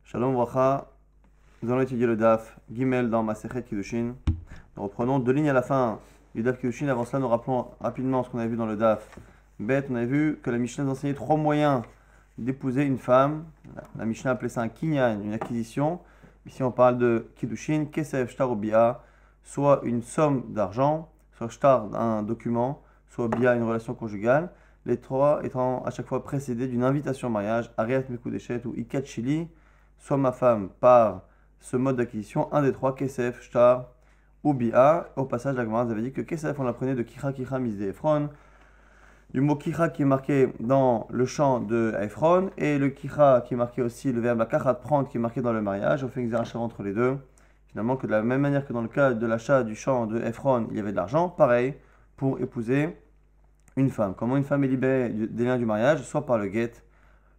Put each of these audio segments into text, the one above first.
Shalom Bracha, nous allons étudier le Daf Gimel dans Masechet Kiddushin. Nous reprenons deux lignes à la fin du Daf Kiddushin. Avant cela, nous rappelons rapidement ce qu'on avait vu dans le Daf Bet. On avait vu que la Mishnah nous enseignait trois moyens d'épouser une femme. La Mishnah appelait ça un kinyan, une acquisition. Ici, on parle de Kiddushin, Kesef, Shtar ou Bia, soit une somme d'argent, soit Shtar, un document, soit Bia, une relation conjugale. Les trois étant à chaque fois précédés d'une invitation au mariage, Ariat Mekudeshet ou Ikat Shili, soit ma femme par ce mode d'acquisition, un des trois, Kesef, Shtar ou Bia. Au passage, la Gemara avait dit que Kesef, on l'apprenait de Kicha Kicha Misde Ephron, du mot Kicha qui est marqué dans le chant de Ephron, et le Kicha qui est marqué aussi, le verbe Akachat, prendre, qui est marqué dans le mariage. On fait un achat entre les deux. Finalement, que de la même manière que dans le cas de l'achat du chant de Ephron, il y avait de l'argent, pareil pour épouser une femme. Comment une femme est libérée des liens du mariage, soit par le guet,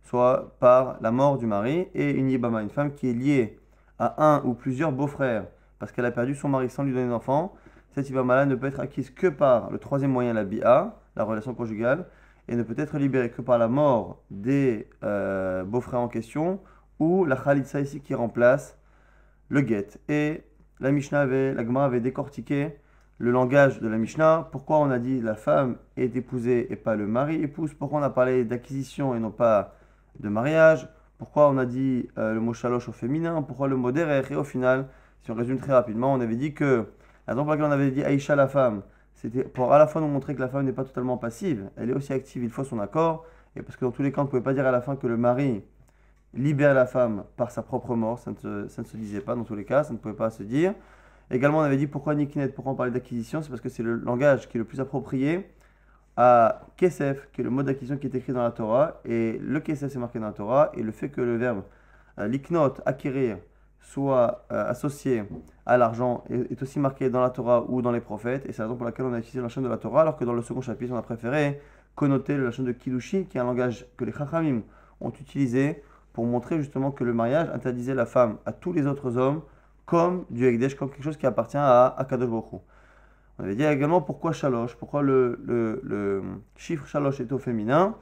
soit par la mort du mari, et une yibama, une femme qui est liée à un ou plusieurs beaux-frères parce qu'elle a perdu son mari sans lui donner d'enfant. Cette yibama-là ne peut être acquise que par le troisième moyen, la bi'a, la relation conjugale, et ne peut être libérée que par la mort des beaux-frères en question, ou la khalitsa ici qui remplace le guet. Et la Gemara avait décortiqué le langage de la Mishnah. Pourquoi on a dit la femme est épousée et pas le mari épouse? Pourquoi on a parlé d'acquisition et non pas de mariage? Pourquoi on a dit le mot shalosh au féminin? Pourquoi le mot derer? Et au final, si on résume très rapidement, on avait dit que la raison pour laquelle on avait dit Aïcha la femme, c'était pour à la fois nous montrer que la femme n'est pas totalement passive, elle est aussi active, il faut son accord, et parce que dans tous les cas, on ne pouvait pas dire à la fin que le mari libère la femme par sa propre mort, ça ne se disait pas dans tous les cas, ça ne pouvait pas se dire. Également, on avait dit pourquoi Nikinet, pourquoi on parlait d'acquisition, c'est parce que c'est le langage qui est le plus approprié à Kesef, qui est le mot d'acquisition qui est écrit dans la Torah, et le Kesef c'est marqué dans la Torah, et le fait que le verbe liknot, acquérir, soit associé à l'argent est aussi marqué dans la Torah ou dans les prophètes, et c'est la raison pour laquelle on a utilisé la chaîne de la Torah, alors que dans le second chapitre, on a préféré connoter la chaîne de Kiddushin, qui est un langage que les Chachamim ont utilisé pour montrer justement que le mariage interdisait la femme à tous les autres hommes comme du Ekdesh, comme quelque chose qui appartient à Akadosh Baruch Hu. On avait dit également pourquoi Shalosh, pourquoi le chiffre Shalosh est au féminin,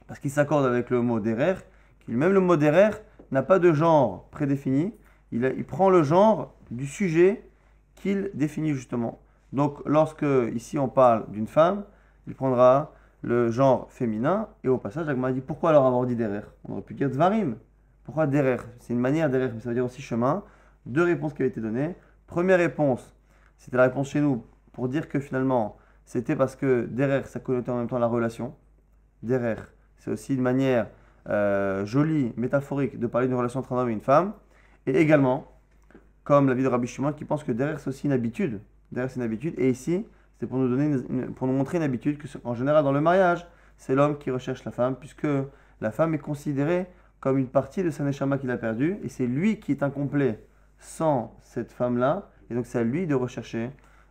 parce qu'il s'accorde avec le mot Derer, qui même le mot Derer n'a pas de genre prédéfini, il prend le genre du sujet qu'il définit justement. Donc lorsque ici on parle d'une femme, il prendra le genre féminin, et au passage, la Gemara dit pourquoi alors avoir dit Derer? On aurait pu dire Dvarim. Pourquoi Derer? C'est une manière Derer, mais ça veut dire aussi chemin. Deux réponses qui avaient été données. Première réponse, c'était la réponse chez nous pour dire que finalement, c'était parce que Derer, ça connotait en même temps la relation. Derer, c'est aussi une manière jolie, métaphorique de parler d'une relation entre un homme et une femme. Et également, comme l'avis de Rabbi Shimon qui pense que Derer, c'est aussi une habitude. Derer, c'est une habitude. Et ici, c'est pour nous donner pour nous montrer une habitude que, en général, dans le mariage, c'est l'homme qui recherche la femme, puisque la femme est considérée comme une partie de sa neshama qu'il a perdue, et c'est lui qui est incomplet sans cette femme-là, et donc c'est à lui de rechercher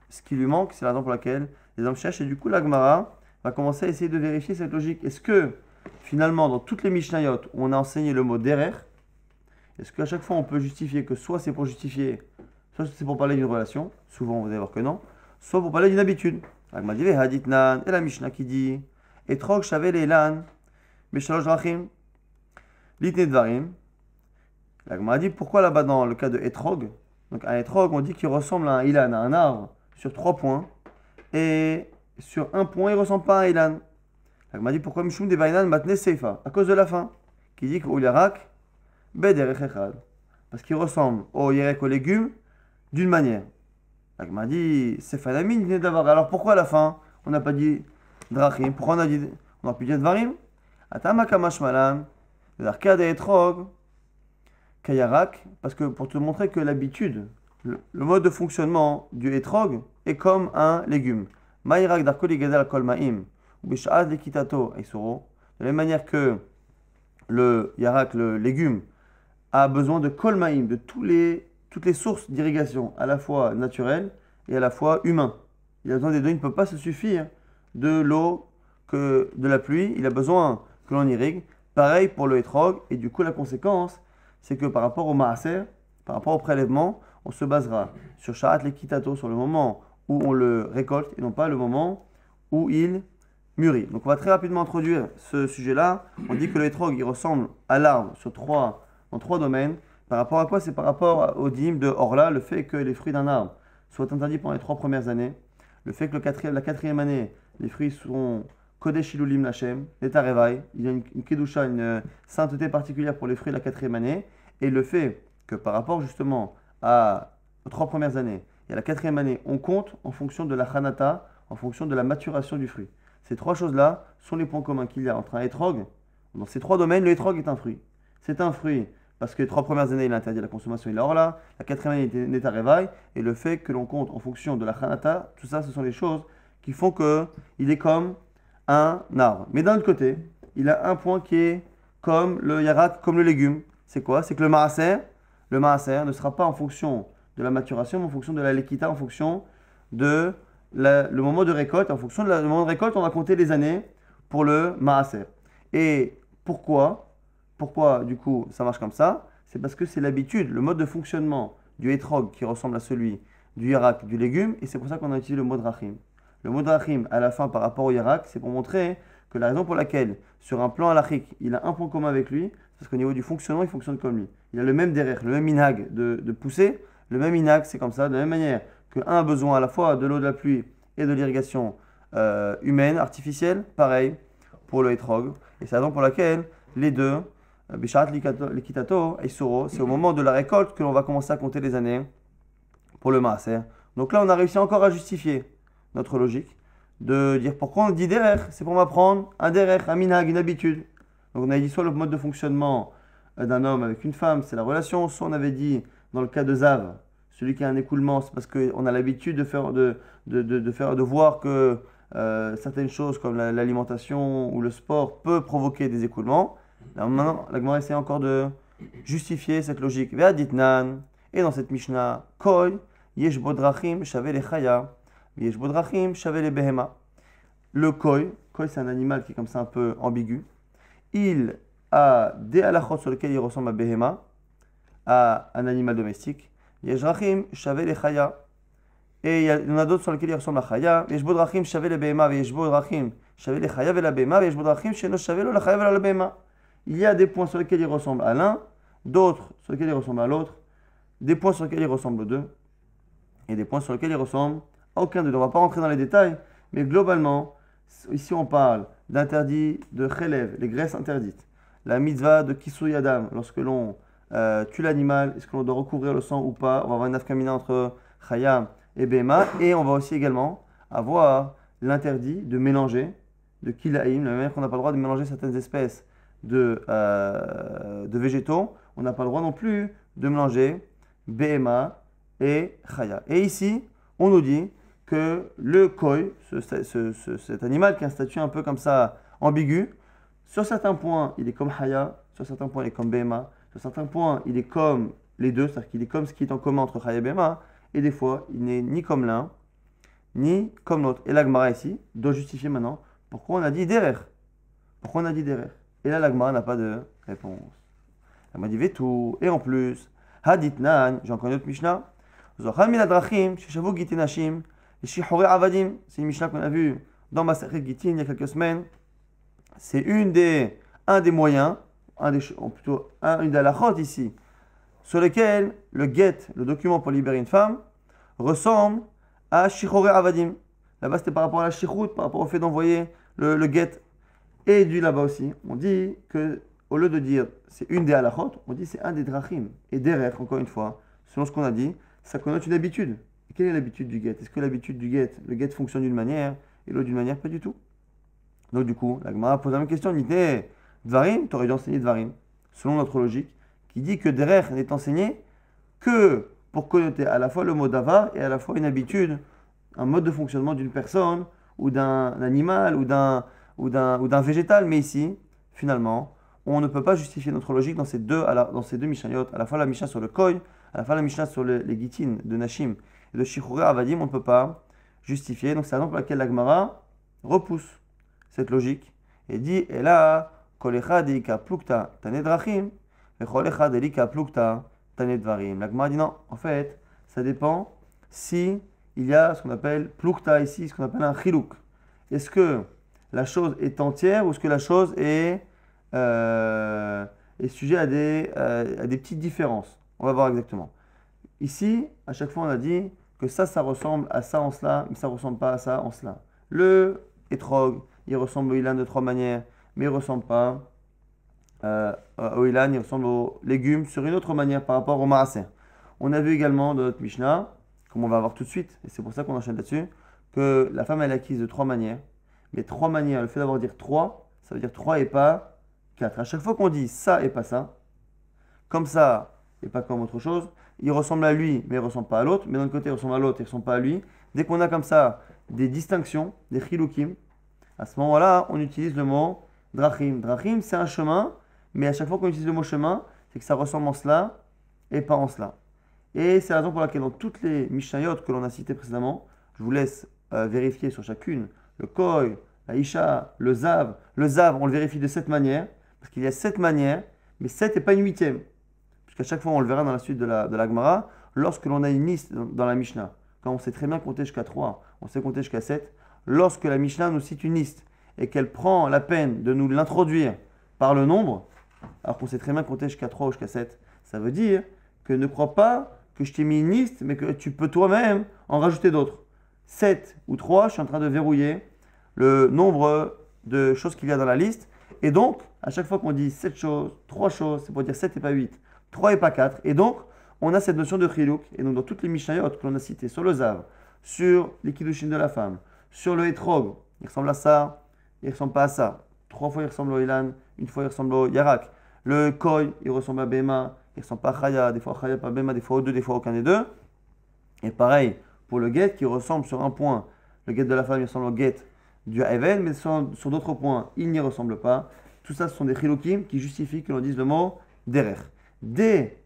ce qui lui manque. C'est la raison pour laquelle les hommes cherchent, et du coup la Gemara va commencer à essayer de vérifier cette logique. Est-ce que finalement dans toutes les Mishnayot où on a enseigné le mot derer, est-ce qu'à chaque fois on peut justifier que soit c'est pour justifier, soit c'est pour parler d'une relation, souvent vous allez voir que non, soit pour parler d'une habitude. La Gemara dit Haditnan, et la Mishnah qui dit Etrog shavel elan beshalosh drachim litne dvarim. La Gemara dit pourquoi là-bas dans le cas de Etrog, donc un Etrog on dit qu'il ressemble à un Ilan, à un arbre, sur 3 points, et sur un point il ne ressemble pas à un Ilan. La Gemara dit pourquoi Mishum de Vainan matne Seifa, à cause de la fin, qui dit qu'au Yarak, Bederech Echad, parce qu'il ressemble au Yerek, aux légumes, d'une manière. La Gemara dit Sefanamine venait d'avoir. Alors pourquoi à la fin on n'a pas dit Drachim? Pourquoi on a pu dire Dvarim? Atama Kamashmalan, l'Arcade et Etrog. Kayarak, parce que pour te montrer que l'habitude, le mode de fonctionnement du etrog est comme un légume. Maïrak darkoli gadal kol ma'im, ou bish'ad lekitato aisoro. De la même manière que le yarak, le légume, a besoin de kol ma'im, de toutes les sources d'irrigation, à la fois naturelles et à la fois humaines. Il a besoin des deux, il ne peut pas se suffire de l'eau que de la pluie, il a besoin que l'on irrigue. Pareil pour le etrog, et du coup la conséquence, c'est que par rapport au maaser, par rapport au prélèvement, on se basera sur Sha'at l'ekitato, sur le moment où on le récolte et non pas le moment où il mûrit. Donc on va très rapidement introduire ce sujet-là. On dit que le etrog il ressemble à l'arbre sur 3 dans 3 domaines. Par rapport à quoi? C'est par rapport au dîme de Orla, le fait que les fruits d'un arbre soient interdits pendant les 3 premières années, le fait que la quatrième année, les fruits sont Kodesh Ilulim Lachem, les Tarevaï, il y a une Kedusha, une sainteté particulière pour les fruits de la quatrième année, et le fait que par rapport justement aux 3 premières années et à la quatrième année, on compte en fonction de la Hanata, en fonction de la maturation du fruit. Ces 3 choses-là sont les points communs qu'il y a entre un hétrog. Dans ces 3 domaines, le hétrog est un fruit. C'est un fruit parce que les 3 premières années, il est interdit à la consommation, il est hors là. La quatrième année, il est à réveil. Et le fait que l'on compte en fonction de la Hanata, tout ça, ce sont les choses qui font qu'il est comme un arbre. Mais d'un autre côté, il a un point qui est comme le yarak, comme le légume. C'est quoi? C'est que le maaser ne sera pas en fonction de la maturation, mais en fonction de la lekita, en fonction de le moment de récolte. En fonction du moment de récolte, on va compter les années pour le maaser. Et pourquoi du coup ça marche comme ça? C'est parce que c'est l'habitude, le mode de fonctionnement du hétrog qui ressemble à celui du yarak, du légume, et c'est pour ça qu'on a utilisé le mot drachim. Le mot drachim à la fin par rapport au yarak, c'est pour montrer que la raison pour laquelle sur un plan halachique, il a un point commun avec lui, c'est parce qu'au niveau du fonctionnement, il fonctionne comme lui. Il a le même derrière, le même minhag de pousser, le même minhag, c'est comme ça, de la même manière qu'un a besoin à la fois de l'eau de la pluie et de l'irrigation humaine, artificielle, pareil pour le hétrog. Et c'est la raison pour laquelle les deux, Bisharat Likitato et Soro, c'est au moment de la récolte que l'on va commencer à compter les années pour le maaser. Donc là, on a réussi encore à justifier notre logique de dire pourquoi on dit derech, c'est pour m'apprendre un derech, un minhag, une habitude. Donc on a dit soit le mode de fonctionnement d'un homme avec une femme, c'est la relation, soit on avait dit dans le cas de Zav, celui qui a un écoulement, c'est parce qu'on a l'habitude de voir que certaines choses comme l'alimentation ou le sport peut provoquer des écoulements. Là, maintenant, la Gemara essaie encore de justifier cette logique. Ve'aditnan, et dans cette Mishnah, Koi, yesh bodrachim, shave le chaya, yesh bodrachim, shave le behema. Le koi c'est un animal qui est comme ça un peu ambigu. Il a des halachot sur lesquels il ressemble à behema, à un animal domestique. Yesh drachim, shave le chaya. Et il y en a d'autres sur lesquels il ressemble à chaya. Yesh bodrachim, shave le behema, yesh bodrachim, shave le chaya ve la behema, yesh bodrachim, sheno shave lo la chaya ve la behema. Il y a des points sur lesquels il ressemble à l'un, d'autres sur lesquels il ressemble à l'autre, des points sur lesquels il ressemble aux deux, et des points sur lesquels il ressemble à aucun d'eux. On ne va pas rentrer dans les détails, mais globalement, ici on parle d'interdit de chelev, les graisses interdites, la mitzvah de kisui adam, lorsque l'on tue l'animal, est-ce que l'on doit recouvrir le sang ou pas? On va avoir une nafkamina entre chaya et bema, et on va aussi également avoir l'interdit de mélanger, de kilaïm, de la même manière qu'on n'a pas le droit de mélanger certaines espèces de végétaux, on n'a pas le droit non plus de mélanger BMA et Chaya. Et ici, on nous dit que le koi, cet animal qui a un statut un peu comme ça ambigu, sur certains points, il est comme Chaya, sur certains points, il est comme BMA, sur certains points, il est comme les deux, c'est-à-dire qu'il est comme ce qui est en commun entre Chaya et BMA, et des fois, il n'est ni comme l'un, ni comme l'autre. Et la Gemara ici doit justifier maintenant pourquoi on a dit derer. Pourquoi on a dit derer. Et là, la Gemara n'a pas de réponse. Elle m'a dit Vetou. Et en plus, Haditnan, j'ai encore une autre Mishnah. Zochal miladrachim, sheshavu gitinashim, shihore avadim. C'est une Mishnah qu'on a vue dans Masechet Gitin il y a quelques semaines. C'est un des moyens, une des halachot ici, sur lequel le get, le document pour libérer une femme, ressemble à shihore avadim. Là-bas, c'était par rapport à la shichut, par rapport au fait d'envoyer le get. Et du là-bas aussi, on dit que, au lieu de dire c'est une des halachot, on dit c'est un des drachim. Et derrière, encore une fois, selon ce qu'on a dit, ça connote une habitude. Et quelle est l'habitude du get? Est-ce que l'habitude du get, le get fonctionne d'une manière et l'autre d'une manière? Pas du tout. Donc du coup, la Gemara pose la même question, il dit Dvarim, tu aurais dû enseigner Dvarim, selon notre logique, qui dit que derrière n'est enseigné que pour connoter à la fois le mot davar et à la fois une habitude, un mode de fonctionnement d'une personne ou d'un animal ou d'un végétal, mais ici, finalement, on ne peut pas justifier notre logique dans ces deux Mishnayot, à la fois la Mishnah sur le Koi, à la fois la Mishnah sur les Gitin de Nashim et de Shichure Avadim, on ne peut pas justifier. Donc c'est la raison pour laquelle la Gemara repousse cette logique et dit Et là, Kol echad elika plukta tane drachim, et Kol echad elika plukta tane dvarim. La Gemara dit non, en fait, ça dépend si il y a ce qu'on appelle plukta ici, ce qu'on appelle un chilouk. Est-ce que la chose est entière ou est-ce que la chose est est sujet à des petites différences. On va voir exactement. Ici, à chaque fois, on a dit que ça ressemble à ça en cela, mais ça ne ressemble pas à ça en cela. Le etrog, il ressemble au ilan de trois manières, mais il ne ressemble pas au ilan, il ressemble aux légumes sur une autre manière par rapport au maaser. On a vu également dans notre Mishnah, comme on va voir tout de suite, et c'est pour ça qu'on enchaîne là-dessus, que la femme elle est acquise de trois manières. Mais trois manières, le fait d'avoir dire trois, ça veut dire trois et pas quatre. À chaque fois qu'on dit ça et pas ça, comme ça et pas comme autre chose, il ressemble à lui, mais il ne ressemble pas à l'autre. Mais d'un côté, il ressemble à l'autre, il ne ressemble pas à lui. Dès qu'on a comme ça des distinctions, des chilukim, à ce moment-là, on utilise le mot drachim. Drachim, c'est un chemin, mais à chaque fois qu'on utilise le mot chemin, c'est que ça ressemble en cela et pas en cela. Et c'est la raison pour laquelle dans toutes les Mishnayot que l'on a citées précédemment, je vous laisse vérifier sur chacune, le Koy, la Isha, le Zav. Le Zav, on le vérifie de cette manière, parce qu'il y a 7 manières, mais 7 n'est pas une huitième. Puisqu'à chaque fois, on le verra dans la suite de la Gemara, lorsque l'on a une liste dans la Mishnah, quand on sait très bien compter jusqu'à 3, on sait compter jusqu'à 7, lorsque la Mishnah nous cite une liste et qu'elle prend la peine de nous l'introduire par le nombre, alors qu'on sait très bien compter jusqu'à 3 ou jusqu'à 7, ça veut dire que ne crois pas que je t'ai mis une liste, mais que tu peux toi-même en rajouter d'autres. 7 ou 3, je suis en train de verrouiller le nombre de choses qu'il y a dans la liste. Et donc, à chaque fois qu'on dit 7 choses, 3 choses, c'est pour dire 7 et pas 8, 3 et pas 4. Et donc, on a cette notion de chiluk. Et donc, dans toutes les Mishnayot que l'on a citées, sur le Zav, sur les kiddushin de la femme, sur le etrog, il ressemble à ça, il ne ressemble pas à ça. 3 fois, il ressemble au ilan, une fois, il ressemble au yarak. Le koi, il ressemble à bema, il ne ressemble pas à chaya, des fois chaya, pas bema, des fois aux deux, des fois aucun des deux. Et pareil, pour le get, qui ressemble sur un point, le get de la femme, il ressemble au get du Havel, mais sur d'autres points, il n'y ressemble pas. Tout ça, ce sont des chilukim qui justifient que l'on dise le mot derer. Dès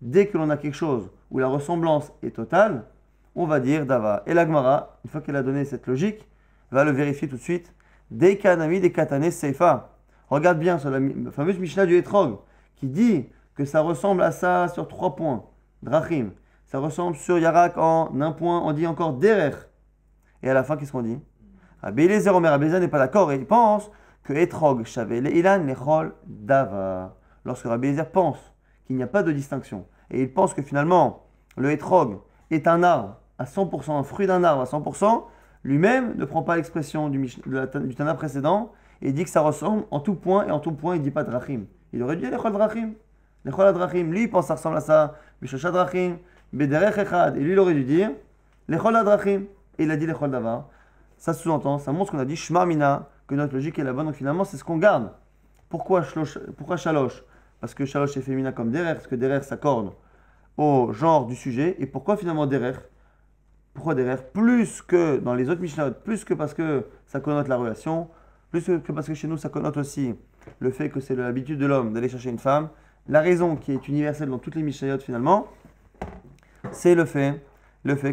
que l'on a quelque chose où la ressemblance est totale, on va dire dava. Et la Gemara, une fois qu'elle a donné cette logique, va le vérifier tout de suite. Des kanami, des katane seifa. Regarde bien sur la fameuse Mishnah du Etrog, qui dit que ça ressemble à ça sur 3 points. Drachim. Ça ressemble sur Yarak en un point, on dit encore derer. Et à la fin, qu'est-ce qu'on dit? Rabbi Eliezer Omer, Rabbi Eliezer n'est pas d'accord et il pense que Etrog, Shavel, Ilan, Nechol, Dava. Lorsque Rabbi Eliezer pense qu'il n'y a pas de distinction et il pense que finalement le Etrog est un arbre à 100%, un fruit d'un arbre à 100%, lui-même ne prend pas l'expression du Tana précédent et dit que ça ressemble en tout point, et en tout point il ne dit pas Drachim. Il aurait dit Lechol Drachim. Lechol Drachim, lui il pense que ça ressemble à ça, Bishosha Drachim, Bederech Echad, et lui il aurait dû dire Lechol Drachim, et il a dit Lechol Davar. Ça sous-entend, ça montre ce qu'on a dit Shma Mina, que notre logique est la bonne, donc finalement c'est ce qu'on garde. Pourquoi Shalosh? Parce que Shalosh est féminin comme Derer, parce que Derer s'accorde au genre du sujet, et pourquoi finalement Derer? Pourquoi Derer? Plus que dans les autres Mishnah, plus que parce que ça connote la relation, plus que parce que chez nous ça connote aussi le fait que c'est l'habitude de l'homme d'aller chercher une femme. La raison qui est universelle dans toutes les Mishnayot finalement, c'est le fait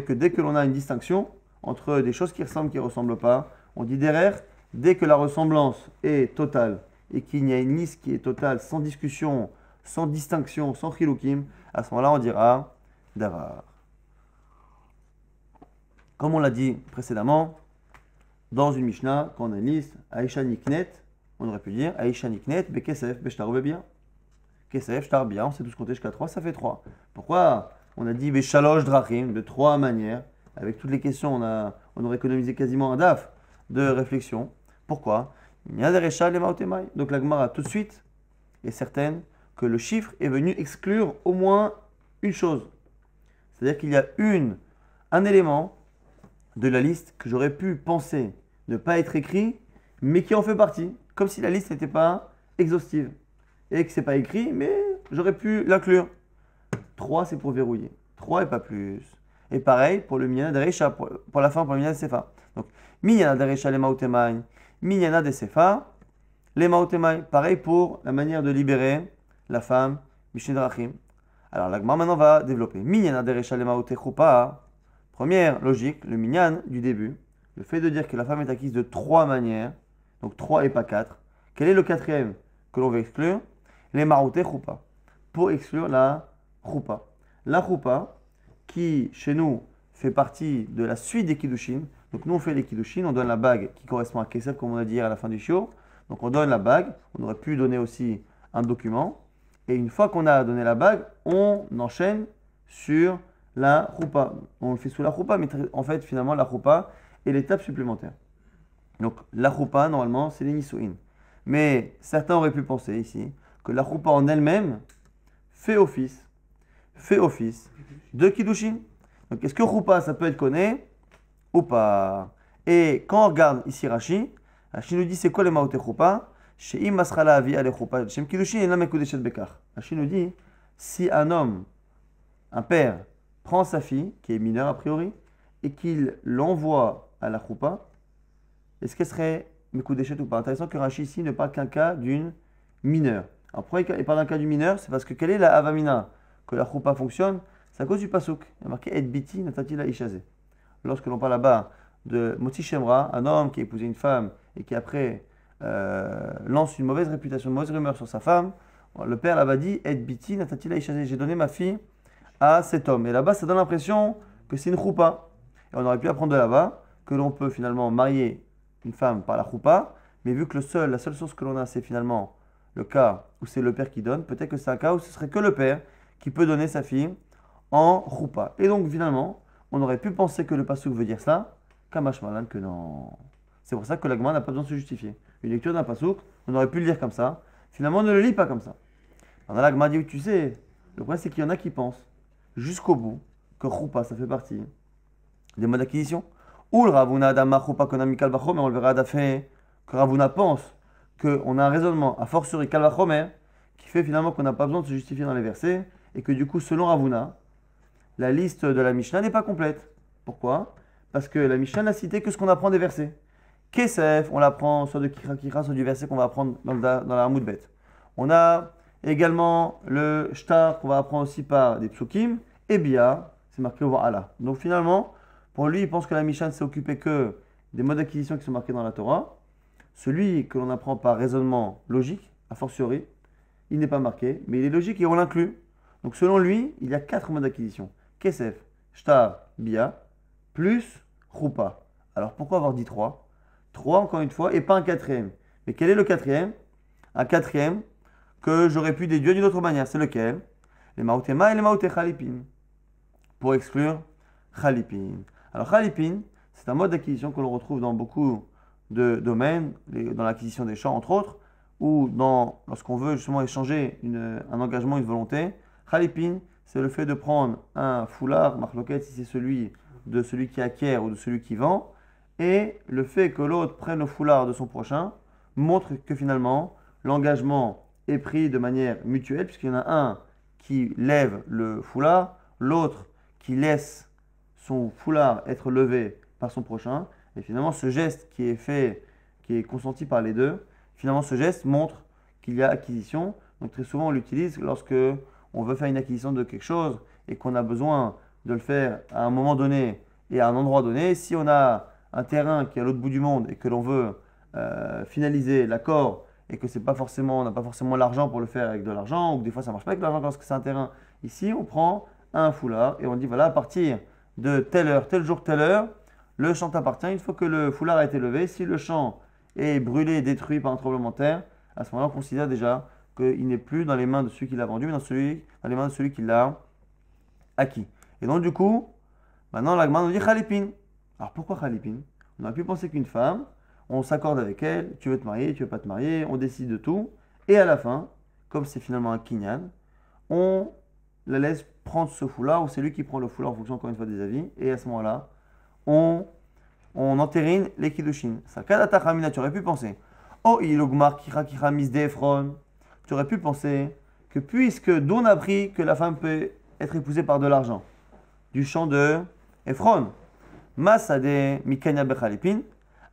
que dès que l'on a une distinction entre des choses qui ressemblent et qui ne ressemblent pas, on dit Derer, dès que la ressemblance est totale et qu'il y a une liste qui est totale, sans discussion, sans distinction, sans chilukim, à ce moment-là on dira Davar. Comme on l'a dit précédemment, dans une Mishnah, quand on a une liste, Aisha Niknet, on aurait pu dire Aisha Niknet, Bekesef, Beshtar bien. Kesef, Shtar bien, on sait tous compter jusqu'à 3, ça fait 3. Pourquoi on a dit Beshalosh Drachim, de 3 manières? Avec toutes les questions, on aurait économisé quasiment un daf de réflexion. Pourquoi? Donc la Gemara tout de suite est certaine que le chiffre est venu exclure au moins une chose. C'est-à-dire qu'il y a un élément de la liste que j'aurais pu penser ne pas être écrit, mais qui en fait partie, comme si la liste n'était pas exhaustive. Et que ce n'est pas écrit, mais j'aurais pu l'inclure. 3, c'est pour verrouiller. 3 et pas plus. Et pareil pour le Minyana de Reisha, pour la fin, pour le Minyana de Sefa. Donc, Minyana de Reisha, les Maotemai, Minyana de Sefa, les Maotemai. Pareil pour la manière de libérer la femme, Mishneh Drachim. Alors, l'Agma maintenant va développer. Minyana de Reisha, les Maotechupa. Première logique, le Minyan du début. Le fait de dire que la femme est acquise de 3 manières, donc 3 et pas 4. Quel est le quatrième que l'on veut exclure? Les Maotechupa. Pour exclure la Choupa. La Choupa, qui chez nous fait partie de la suite des Kiddushin. Donc nous on fait les Kiddushin, on donne la bague qui correspond à Kesef, comme on a dit hier à la fin du shiur. Donc on donne la bague, on aurait pu donner aussi un document. Et une fois qu'on a donné la bague, on enchaîne sur la choupa. On le fait sous la choupa, mais en fait, finalement, la choupa est l'étape supplémentaire. Donc, la choupa, normalement, c'est les nisuin. Mais certains auraient pu penser ici que la choupa en elle-même fait office de kiddushin. Donc, est-ce que choupa, ça peut être connu ou pas? Et quand on regarde ici Rashi nous dit c'est quoi les maote choupa? She'im masrala avi ale choupa. Shem kiddushin et la mekudeshet bekar. Rashi nous dit si un homme, un père, prend sa fille, qui est mineure a priori, et qu'il l'envoie à la choupa, est-ce qu'elle serait mekudeshet ou pas? Intéressant que Rashi ici ne parle qu'un cas d'une mineure. Alors pourquoi il parle d'un cas du mineur? C'est parce que quelle est la avamina que la choupa fonctionne? C'est à cause du pasuk. Il y a marqué et biti natati la ishazé. Lorsque l'on parle là-bas de Motzi Shemra, un homme qui a épousé une femme et qui après lance une mauvaise réputation, une mauvaise rumeur sur sa femme, le père là-bas dit et biti natati la ishazé. J'ai donné ma fille à cet homme. Et là-bas, ça donne l'impression que c'est une choupa. Et on aurait pu apprendre de là-bas que l'on peut finalement marier une femme par la choupa, mais vu que la seule source que l'on a, c'est finalement le cas où c'est le père qui donne, peut-être que c'est un cas où ce serait que le père qui peut donner sa fille en choupa. Et donc finalement, on aurait pu penser que le pasuk veut dire ça, kamash malan que non. C'est pour ça que la Gemara n'a pas besoin de se justifier. Une lecture d'un pasuk, on aurait pu le lire comme ça. Finalement, on ne le lit pas comme ça. Alors la Gemara dit, tu sais, le problème c'est qu'il y en a qui pensent jusqu'au bout que choupa, ça fait partie des modes d'acquisition. Ou le Ravuna Adama choupa konami kalvachomer, mais on le verra d'affaire que Ravuna pense qu'on a un raisonnement a fortiori kalvachomer qui fait finalement qu'on n'a pas besoin de se justifier dans les versets et que du coup, selon Ravuna, la liste de la Mishnah n'est pas complète. Pourquoi? Parce que la Mishnah n'a cité que ce qu'on apprend des versets. Kesef, on l'apprend soit de Kira Kira, soit du verset qu'on va apprendre dans la Hamoud Bet. On a également le Shtar qu'on va apprendre aussi par des Psukim. Et Bia, c'est marqué au Allah. Donc finalement, pour lui, il pense que la Mishnah ne s'est occupée que des modes d'acquisition qui sont marqués dans la Torah. Celui que l'on apprend par raisonnement logique, a fortiori, il n'est pas marqué, mais il est logique et on l'inclut. Donc selon lui, il y a 4 modes d'acquisition. Kesef, Shtar, Bia, plus Choupa. Alors pourquoi avoir dit 3? 3 encore une fois, et pas un quatrième. Mais quel est le quatrième? Un quatrième que j'aurais pu déduire d'une autre manière. C'est lequel? Les Maotema et les Maote Chalipin. Pour exclure Chalipin. Alors Chalipin, c'est un mode d'acquisition que l'on retrouve dans beaucoup de domaines, dans l'acquisition des champs entre autres, ou lorsqu'on veut justement échanger un engagement, une volonté. Chalipin, c'est le fait de prendre un foulard, marloquette si c'est celui qui acquiert ou de celui qui vend, et le fait que l'autre prenne le foulard de son prochain montre que finalement l'engagement est pris de manière mutuelle, puisqu'il y en a un qui lève le foulard, l'autre qui laisse son foulard être levé par son prochain, et finalement ce geste qui est fait, qui est consenti par les deux, finalement ce geste montre qu'il y a acquisition. Donc très souvent on l'utilise lorsque on veut faire une acquisition de quelque chose et qu'on a besoin de le faire à un moment donné et à un endroit donné. Si on a un terrain qui est à l'autre bout du monde et que l'on veut finaliser l'accord et que c'est pas forcément, on n'a pas forcément l'argent pour le faire avec de l'argent, ou que des fois ça marche pas avec l'argent parce que c'est un terrain. Ici, on prend un foulard et on dit voilà, à partir de telle heure, tel jour, telle heure, le champ t'appartient. Une fois que le foulard a été levé, si le champ est brûlé, détruit par un tremblement de terre, à ce moment-là, on considère déjà qu'il n'est plus dans les mains de celui qui l'a vendu, mais dans les mains de celui qui l'a acquis. Et donc, du coup, maintenant, l'Agma nous dit Khalipin. Alors, pourquoi Khalipin? On aurait pu penser qu'une femme, on s'accorde avec elle, tu veux te marier, tu veux pas te marier, on décide de tout, et à la fin, comme c'est finalement un kinyan, on la laisse prendre ce foulard, ou c'est lui qui prend le foulard en fonction encore une fois des avis, et à ce moment-là, on entérine les kiddushin. Ça, kadata chamina, tu aurais pu penser. Oh, ilogmar kira kira mis d'Ephron. Tu aurais pu penser que puisque d'où on a appris que la femme peut être épousée par de l'argent, du champ de Ephron, masade mikanya bechalipin,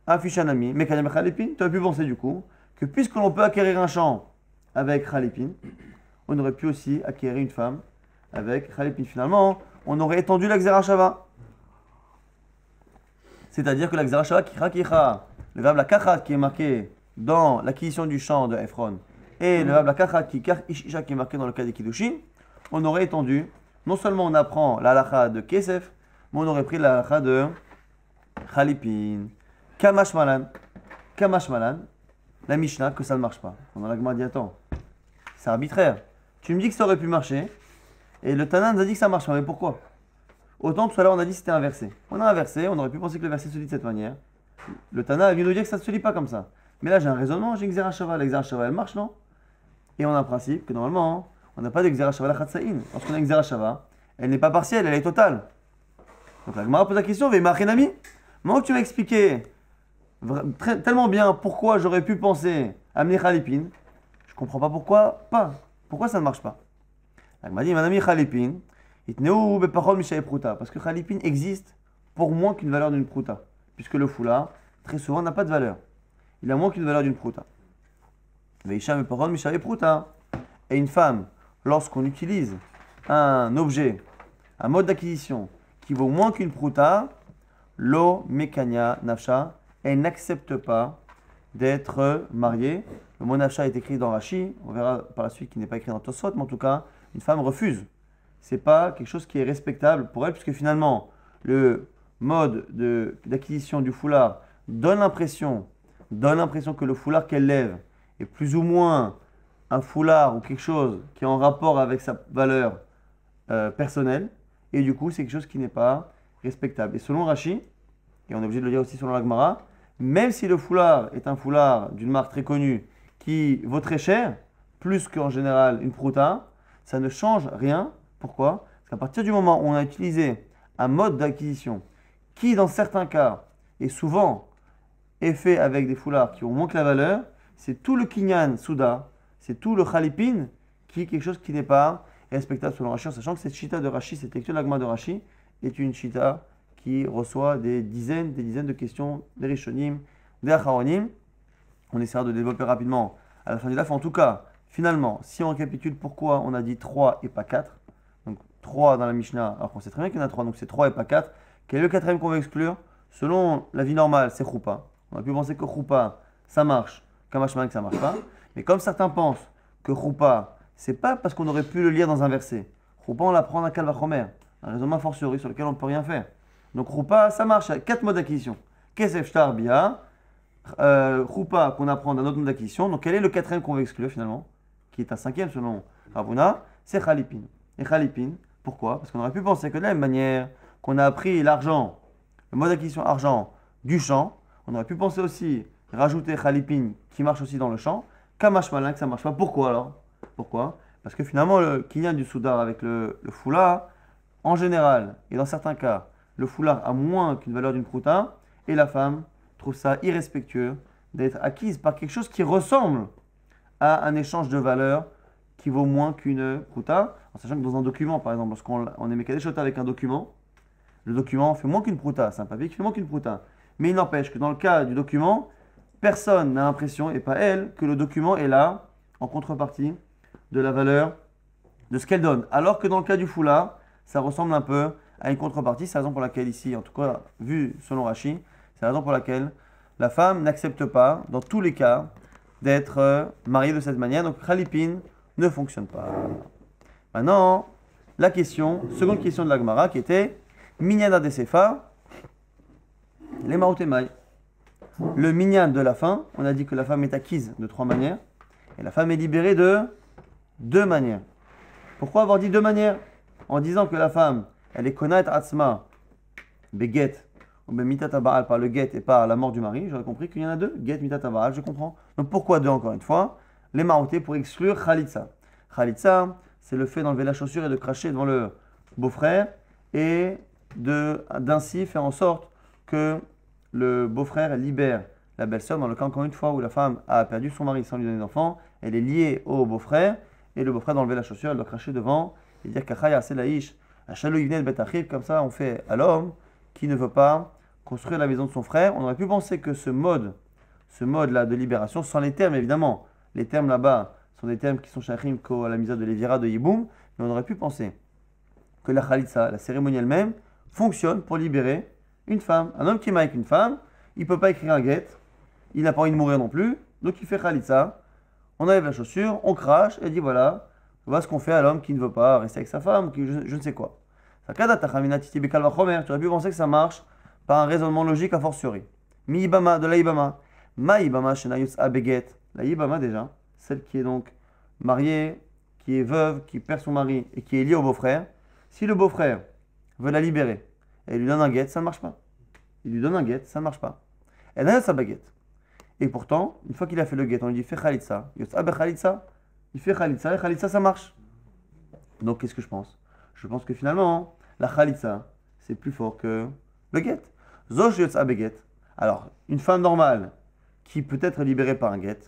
afishanami mekanya bechalipin, tu aurais pu penser du coup que puisque l'on peut acquérir un champ avec chalipin, on aurait pu aussi acquérir une femme avec chalipin. Finalement, on aurait étendu la Xerashava. C'est-à-dire que la Xerashava kira kira, le verbe la kachat qui est marqué dans l'acquisition du champ de Ephron, et le verbe la kachat qui est marqué dans le cas des kiddushin, on aurait étendu, non seulement on apprend la halakha de Kesef, mais on aurait pris la halakha de Chalipin. Kamash malan, la Mishnah, que ça ne marche pas. On a la Gemara dit attends, c'est arbitraire. Tu me dis que ça aurait pu marcher, et le Tana nous a dit que ça marche pas, mais pourquoi? Autant tout à l'heure on a dit que c'était inversé. On a inversé, on aurait pu penser que le verset se lit de cette manière. Le Tana a vu nous dire que ça ne se lit pas comme ça. Mais là j'ai un raisonnement, j'ai une Xerashava. La Xerashava elle marche, non? Et on a un principe que normalement, on n'a pas de Xerashava la Chatsaïn. Lorsqu'on a une Xerashava, elle n'est pas partielle, elle est totale. Donc la Gemara pose la question, Vemachenami, moment que tu m'as expliqué tellement bien pourquoi j'aurais pu penser amener Khalipin, je comprends pas pourquoi pas. Pourquoi ça ne marche pas? La Gemara dit, Manami Khalipin, itneu bepachol mishae pruta, parce que Khalipin existe pour moins qu'une valeur d'une pruta, puisque le foulard, très souvent, n'a pas de valeur. Il a moins qu'une valeur d'une pruta. Veisha bepachol mishae pruta, et une femme, lorsqu'on utilise un objet, un mode d'acquisition qui vaut moins qu'une pruta, lo mekania nafsha, elle n'accepte pas d'être mariée. Le mot nafsha est écrit dans Rashi, on verra par la suite qu'il n'est pas écrit dans Tosfot, mais en tout cas, une femme refuse. C'est pas quelque chose qui est respectable pour elle, puisque finalement, le mode d'acquisition du foulard donne l'impression que le foulard qu'elle lève est plus ou moins un foulard ou quelque chose qui est en rapport avec sa valeur personnelle, et du coup, c'est quelque chose qui n'est pas respectable. Et selon Rashi, et on est obligé de le dire aussi selon la Gemara, même si le foulard est un foulard d'une marque très connue qui vaut très cher, plus qu'en général une pruta, ça ne change rien. Pourquoi? Parce qu'à partir du moment où on a utilisé un mode d'acquisition qui, dans certains cas, et souvent est fait avec des foulards qui ont moins que la valeur, c'est tout le kinyan souda, c'est tout le khalipin qui est quelque chose qui n'est pas respectable selon Rashi, en sachant que cette chita de Rashi, cette lecture de la Gemara de Rashi, est une chita qui reçoit des dizaines de questions des Rishonim, des Acharonim. On essaiera de développer rapidement à la fin du DAF. En tout cas, finalement, si on récapitule pourquoi on a dit 3 et pas 4, donc 3 dans la Mishnah, alors qu'on sait très bien qu'il y en a 3, donc c'est 3 et pas 4, quel est le quatrième qu'on va exclure? Selon la vie normale, c'est Choupa. On a pu penser que Choupa, ça marche, Kamashman que ça marche pas. Mais comme certains pensent que Choupa, c'est pas parce qu'on aurait pu le lire dans un verset. Choupa, on l'apprend d'un Kalvachomer, un raisonnement fortiori sur lequel on ne peut rien faire. Donc Choupa, ça marche, il y a 4 modes d'acquisition. Kesef Shtar Bia, Choupa qu'on apprend d'un autre mode d'acquisition. Donc quel est le quatrième qu'on va exclure finalement? Qui est un cinquième selon Ravuna, c'est Khalipin. Et Khalipin, pourquoi? Parce qu'on aurait pu penser que de la même manière qu'on a appris l'argent, le mode d'acquisition argent du champ, on aurait pu penser aussi rajouter Khalipin qui marche aussi dans le champ, Kamash Malin que ça marche pas. Pourquoi alors? Pourquoi? Parce que finalement le kinyan du soudar avec le foulard, en général, et dans certains cas, le foulard a moins qu'une valeur d'une pruta, et la femme trouve ça irrespectueux d'être acquise par quelque chose qui ressemble à un échange de valeurs qui vaut moins qu'une pruta, en sachant que dans un document, par exemple, lorsqu'on est Mekadeshota avec un document, le document fait moins qu'une pruta, c'est un papier qui fait moins qu'une pruta. Mais il n'empêche que dans le cas du document, personne n'a l'impression, et pas elle, que le document est là en contrepartie de la valeur de ce qu'elle donne. Alors que dans le cas du foulard, ça ressemble un peu à une contrepartie. C'est la raison pour laquelle ici, en tout cas, vu selon Rashi, c'est la raison pour laquelle la femme n'accepte pas, dans tous les cas, d'être mariée de cette manière. Donc Khalipin ne fonctionne pas. Maintenant, la question, seconde question de la Gemara qui était Minyana de Sefa, les Maotemai. Le minyan de la fin, on a dit que la femme est acquise de 3 manières et la femme est libérée de 2 manières. Pourquoi avoir dit 2 manières? En disant que la femme, elle est konat atzma, beget, ou mitata baal par le get et par la mort du mari, j'aurais compris qu'il y en a 2, get, mitata baal, je comprends. Donc pourquoi 2 encore une fois? Les marotés pour exclure khalitsa. Khalitsa, c'est le fait d'enlever la chaussure et de cracher devant le beau-frère et d'ainsi faire en sorte que le beau-frère libère la belle-sœur. Dans le cas encore une fois où la femme a perdu son mari sans lui donner d'enfant, elle est liée au beau-frère et le beau-frère d'enlever la chaussure, elle doit cracher devant et dire qu'achaya c'est laïch, achalou yivnel betachir, comme ça on fait à l'homme qui ne veut pas construire la maison de son frère. On aurait pu penser que ce mode-là de libération, sans les termes évidemment, les termes là-bas sont des termes qui sont shachim à la misa de Lévira de Yiboum, mais on aurait pu penser que la khalitsa, la cérémonie elle-même, fonctionne pour libérer une femme. Un homme qui est marié avec une femme, il ne peut pas écrire un get, il n'a pas envie de mourir non plus, donc il fait khalitsa, on enlève la chaussure, on crache et dit voilà ce qu'on fait à l'homme qui ne veut pas rester avec sa femme, qui je ne sais quoi. Tu aurais pu penser que ça marche par un raisonnement logique a fortiori. Mi ibama, de la ibama. Ma ibama shenayus abeget. La ibama déjà, celle qui est donc mariée, qui est veuve, qui perd son mari et qui est liée au beau-frère, si le beau-frère veut la libérer et lui donne un guet, ça ne marche pas. Il lui donne un guet, ça ne marche pas. Elle a sa baguette. Et pourtant, une fois qu'il a fait le guet, on lui dit fais khalitsa. Il fait khalitsa et khalitsa ça marche. Donc qu'est-ce que je pense? Je pense que finalement, la khalitsa, c'est plus fort que le guet. Zosh yotsa beget. Alors, une femme normale qui peut être libérée par un guet,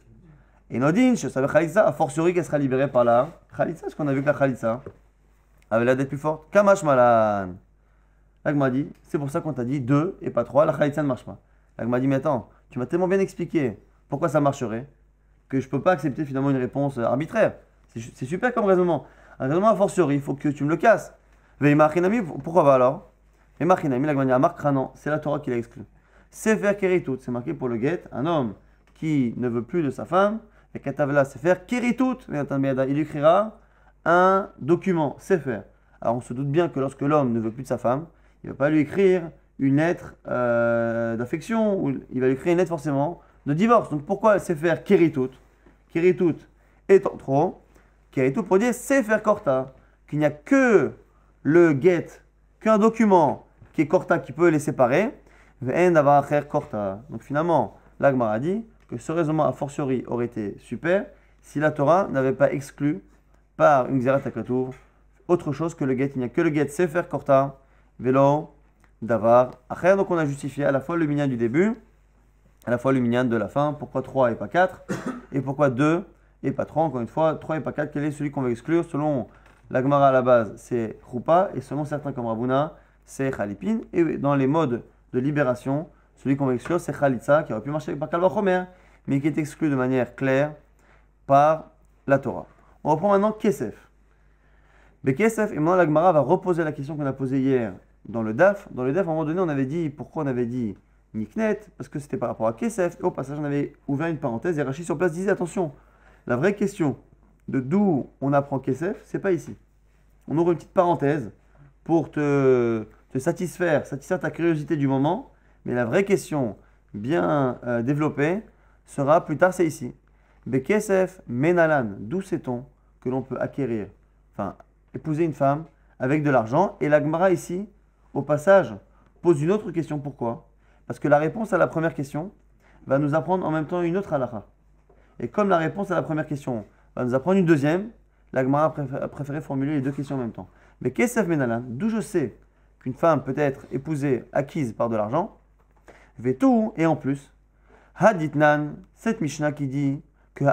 et Nodin, je savais khalitsa, a fortiori qu'elle sera libérée par la khalitsa, parce qu'on a vu que la khalitsa avait l'air d'être plus forte. Kamash malan. L'agma dit, c'est pour ça qu'on t'a dit 2 et pas 3, la khalitsa ne marche pas. L'agma dit, mais attends, tu m'as tellement bien expliqué pourquoi ça marcherait que je ne peux pas accepter finalement une réponse arbitraire. C'est super comme raisonnement. Un raisonnement a fortiori, il faut que tu me le casses. Veimachinami, pourquoi pas alors? Veimachinami, l'agma dit, Amar Kranan, c'est la Torah qui l'a exclu. Sefer Keritout, c'est marqué pour le guet, un homme qui ne veut plus de sa femme, et Katavla Sefer Keritout, il écrira un document, Sefer. Alors on se doute bien que lorsque l'homme ne veut plus de sa femme, il ne va pas lui écrire une lettre d'affection, ou il va lui écrire une lettre forcément de divorce. Donc pourquoi Sefer Keritout? Keritout étant trop, Keritout pour dire Sefer Korta, qu'il n'y a que le guet, qu'un document qui est Korta qui peut les séparer. Donc finalement, l'Agmara a dit que ce raisonnement a fortiori aurait été super si la Torah n'avait pas exclu par une Xerat HaKatuv autre chose que le guet. Il n'y a que le guet Sefer Korta, Velo, Davar, Acher. Donc on a justifié à la fois le minyan du début, à la fois le minyan de la fin. Pourquoi 3 et pas 4? Et pourquoi 2 et pas 3? Encore une fois, 3 et pas 4, quel est celui qu'on va exclure? Selon l'Agmara à la base, c'est Choupa, et selon certains comme Rabouna, c'est Khalipin. Et dans les modes de libération, celui qu'on va exclure, c'est Khalitsa, qui aurait pu marcher par Kalvachomer, mais qui est exclu de manière claire par la Torah. On reprend maintenant Kesef. Bekesef, et maintenant la Gemara va reposer la question qu'on a posée hier dans le DAF. Dans le DAF, à un moment donné, on avait dit, pourquoi on avait dit Niknet? Parce que c'était par rapport à Kesef. Et au passage, on avait ouvert une parenthèse, et Rachid sur place disait, attention, la vraie question de d'où on apprend Kesef, c'est pas ici. On ouvre une petite parenthèse pour te satisfaire ta curiosité du moment, mais la vraie question bien développée sera plus tard, c'est ici. Bekesef menalan, d'où sait-on que l'on peut acquérir, enfin épouser une femme avec de l'argent? Et la Gemara ici, au passage, pose une autre question. Pourquoi? Parce que la réponse à la première question va nous apprendre en même temps une autre halakha. Et comme la réponse à la première question va nous apprendre une deuxième, la Gemara a préféré formuler les deux questions en même temps. Bekesef menalan, d'où je sais qu'une femme peut être épousée, acquise par de l'argent, Vetou, et en plus, Haditnan, cette Mishnah qui dit que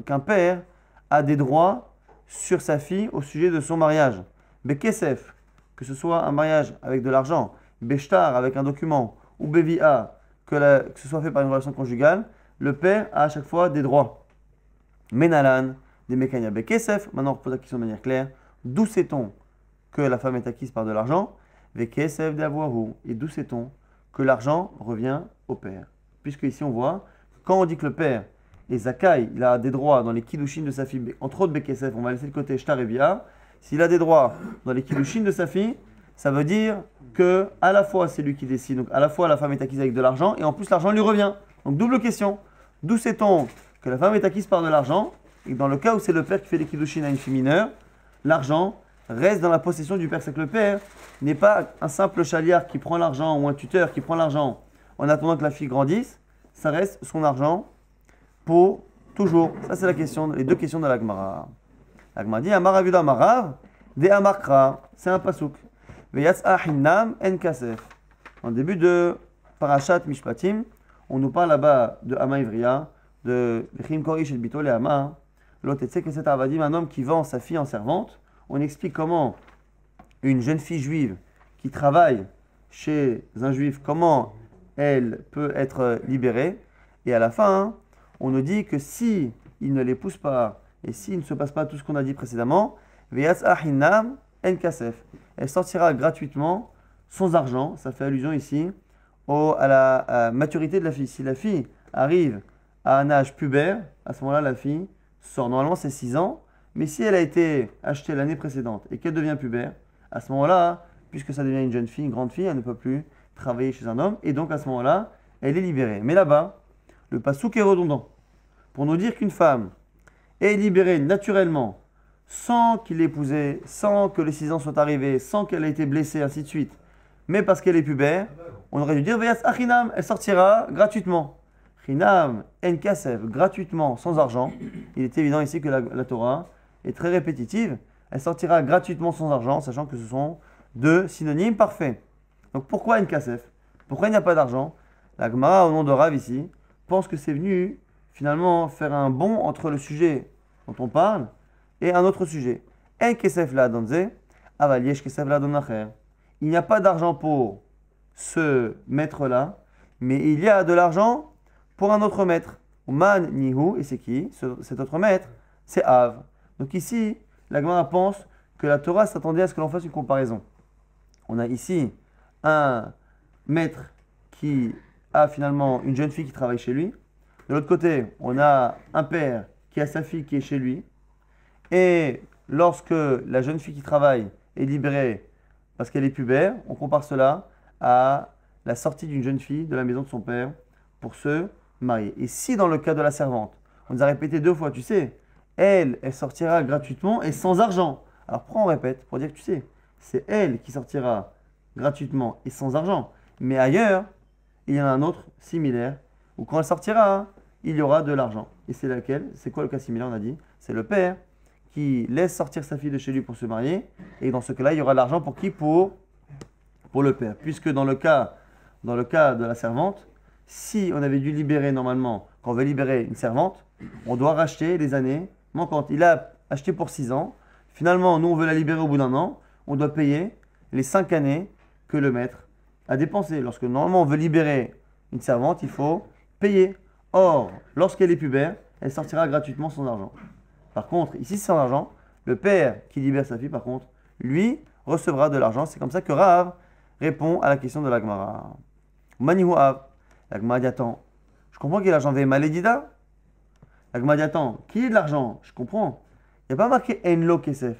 qu'un père a des droits sur sa fille au sujet de son mariage. Bekesef, que ce soit un mariage avec de l'argent, Beshtar avec un document, ou Bevia, que ce soit fait par une relation conjugale, le père a à chaque fois des droits. Menalan, des Mekania Bekesef, maintenant on repose la question de manière claire, d'où sait-on que la femme est acquise par de l'argent, Vekesef d'avoirou, et d'où sait-on que l'argent revient au père? Puisque ici on voit, quand on dit que le père est Zakai, il a des droits dans les kiddushin de sa fille, entre autres Bekesef, on va laisser le côté Shtar et Bia, s'il a des droits dans les kiddushin de sa fille, ça veut dire que à la fois c'est lui qui décide, donc à la fois la femme est acquise avec de l'argent, et en plus l'argent lui revient. Donc double question, d'où sait-on que la femme est acquise par de l'argent, et que dans le cas où c'est le père qui fait les kiddushin à une fille mineure, l'argent reste dans la possession du père. C'est que le père n'est pas un simple chaliard qui prend l'argent ou un tuteur qui prend l'argent en attendant que la fille grandisse. Ça reste son argent pour toujours. Ça, c'est la question, les deux questions de la Gemara. La Gemara dit Amar Avuda Amarav, de Amarkra. C'est un pasouk. Veyatsa Hinnam En Kasef. En début de Parashat Mishpatim, on nous parle là-bas de Hama Ivriya, de Bechim Korish et Bitol et Hama. L'autre, c'est que c'est Avadim, un homme qui vend sa fille en servante. On explique comment une jeune fille juive qui travaille chez un juif, comment elle peut être libérée. Et à la fin, on nous dit que si il ne l'épouse pas et s'il ne se passe pas tout ce qu'on a dit précédemment, elle sortira gratuitement sans argent. Ça fait allusion ici à la maturité de la fille. Si la fille arrive à un âge pubère, à ce moment-là, la fille sort. Normalement, c'est 6 ans. Mais si elle a été achetée l'année précédente et qu'elle devient pubère, à ce moment-là, puisque ça devient une jeune fille, une grande fille, elle ne peut plus travailler chez un homme. Et donc, à ce moment-là, elle est libérée. Mais là-bas, le pasouk est redondant. Pour nous dire qu'une femme est libérée naturellement, sans qu'il l'ait épousée, sans que les 6 ans soient arrivés, sans qu'elle ait été blessée, ainsi de suite, mais parce qu'elle est pubère, on aurait dû dire Veyas Achinam, elle sortira gratuitement. Chinam en kasef, gratuitement, sans argent. Il est évident ici que la Torah est très répétitive. Elle sortira gratuitement sans argent, sachant que ce sont deux synonymes parfaits. Donc pourquoi en kasef? Pourquoi il n'y a pas d'argent? La Gemara, au nom de Rav ici, pense que c'est venu finalement faire un bond entre le sujet dont on parle et un autre sujet. En kesef la donze, aval yesh kesef la donacher. Il n'y a pas d'argent pour ce maître-là, mais il y a de l'argent pour un autre maître. Man nihu, et c'est qui? Cet autre maître, c'est Av. Donc ici, la Gemara pense que la Torah s'attendait à ce que l'on fasse une comparaison. On a ici un maître qui a finalement une jeune fille qui travaille chez lui. De l'autre côté, on a un père qui a sa fille qui est chez lui. Et lorsque la jeune fille qui travaille est libérée parce qu'elle est pubère, on compare cela à la sortie d'une jeune fille de la maison de son père pour se marier. Et si dans le cas de la servante, on nous a répété 2 fois, tu sais, elle sortira gratuitement et sans argent. Alors prends, on répète pour dire que tu sais, c'est elle qui sortira gratuitement et sans argent. Mais ailleurs, il y en a un autre similaire où quand elle sortira, il y aura de l'argent. Et c'est laquelle? C'est quoi le cas similaire? On a dit, c'est le père qui laisse sortir sa fille de chez lui pour se marier. Et dans ce cas-là, il y aura de l'argent pour qui? Pour le père. Puisque dans le cas de la servante, si on avait dû libérer normalement, quand on veut libérer une servante, on doit racheter les années manquantes. Il a acheté pour 6 ans. Finalement, nous, on veut la libérer au bout d'un an. On doit payer les 5 années que le maître a dépensées. Lorsque normalement on veut libérer une servante, il faut payer. Or, lorsqu'elle est pubère, elle sortira gratuitement sans argent. Par contre, ici, c'est sans argent. Le père qui libère sa fille, par contre, lui, recevra de l'argent. C'est comme ça que Rav répond à la question de la Gemara. Manihu Av. La Gemara dit, attends, je comprends qu'il y a l'argent malédida. La Gemara dit, attends, qui est de l'argent? Je comprends. Il n'y a pas marqué Enlo Kesef.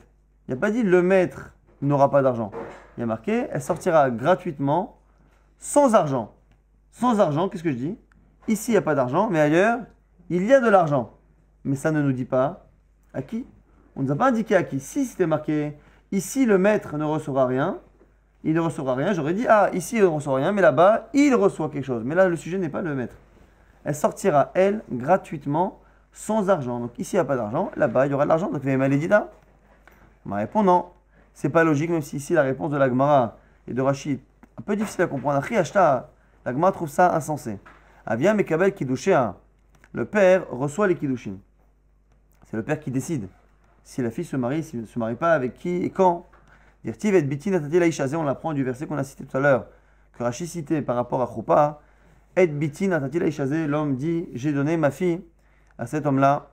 Il n'y a pas dit le maître n'aura pas d'argent. Il y a marqué, elle sortira gratuitement sans argent. Sans argent, qu'est-ce que je dis? Ici, il n'y a pas d'argent, mais ailleurs, il y a de l'argent. Mais ça ne nous dit pas à qui. On ne nous a pas indiqué à qui. Si c'était marqué, ici, le maître ne recevra rien, il ne recevra rien, j'aurais dit, ah, ici, il ne reçoit rien, mais là-bas, il reçoit quelque chose. Mais là, le sujet n'est pas le maître. Elle sortira, elle, gratuitement, sans argent. Donc ici, il n'y a pas d'argent, là-bas, il y aura de l'argent. Donc, il y a malédida. On m'a répondu non. C'est pas logique, même si ici, la réponse de la Gemara et de Rachid, un peu difficile à comprendre. La Gemara trouve ça insensé. Avia Mekabel Kiddushin. Le père reçoit les Kiddushin. C'est le père qui décide si la fille se marie, s'il ne se marie pas, avec qui et quand. Dirtiv et bitin atati laishazé, on l'apprend du verset qu'on a cité tout à l'heure, que Rachid citait par rapport à Choupa. Et bitin atati laishazé, l'homme dit, j'ai donné ma fille à cet homme-là,